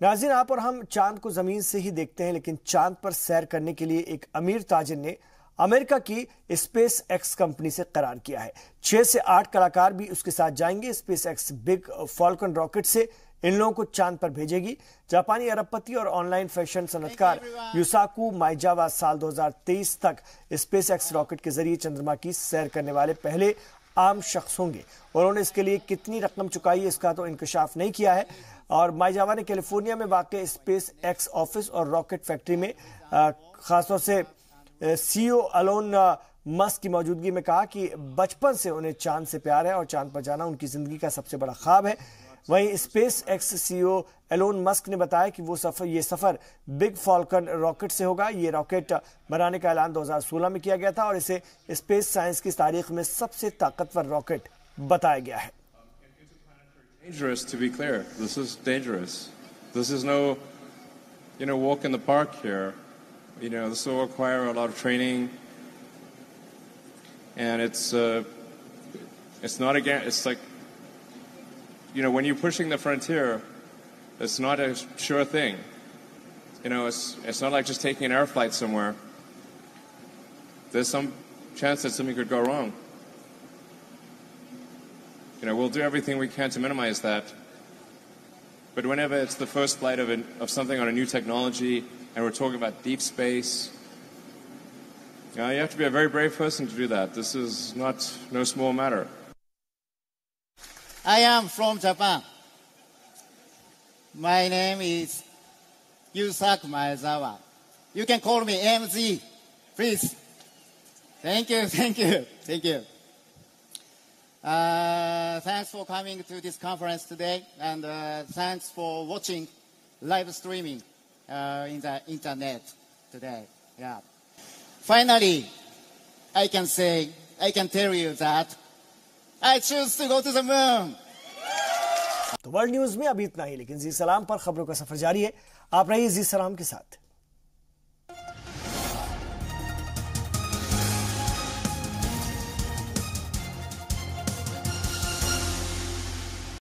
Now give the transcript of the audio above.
नाज़रीन, आप और हम चांद को जमीन से ही देखते हैं, लेकिन चांद पर सैर करने के लिए एक अमीर ताजिर ने अमेरिका की स्पेस एक्स कंपनी से करार किया है। 6 से 8 कलाकार भी उसके साथ जाएंगे। Space x big Falcon rocket से इन लोगों को चांद पर भेजेगी। जापानी अरबपति और ऑनलाइन फैशन सनतकार युसाकू माइजावा साल 2023 तक स्पेस एक्स रॉकेट के जरिए चंद्रमा की सैर करने वाले पहले आम शख्स होंगे। उन्होंने इसके लिए कितनी रकम चुकाई है इसका तो इंकशाफ नहीं किया है। और माइजावा ने कैलिफोर्निया में वाक़ स्पेस एक्स ऑफिस और रॉकेट फैक्ट्री में खासतौर से सीईओ एलोन मस्क की मौजूदगी में कहा कि बचपन से उन्हें चांद से प्यार है और चांद पर जाना उनकी जिंदगी का सबसे बड़ा ख्वाब है। वहीं SpaceX CEO Elon Musk ने बताया कि ये सफर बिग फॉल्कन रॉकेट से होगा। ये रॉकेट बनाने का ऐलान 2016 में किया गया था और इसे स्पेस साइंस की तारीख में सबसे ताकतवर रॉकेट बताया गया है। Dangerous, to be clear. This is dangerous. This is no, walk in the park here. This will require a lot of training, and it's not again. It's like, when you're pushing the frontier, it's not a sure thing. It's not like just taking an air flight somewhere. There's some chance that something could go wrong. We'll do everything we can to minimize that. But whenever it's the first flight of something on a new technology, and we're talking about deep space, you have to be a very brave person to do that. This is no small matter. I am from Japan. My name is Yusaku Maezawa. You can call me MZ, please. Thank you. Thanks for coming to this conference today, and thanks for watching live streaming in the internet today. Yeah. Finally, I can tell you that I choose to go to the moon. तो world news में अभी इतना ही, लेकिन जी सलाम पर खबरों का सफर जारी है। आप रहिए जी सलाम के साथ।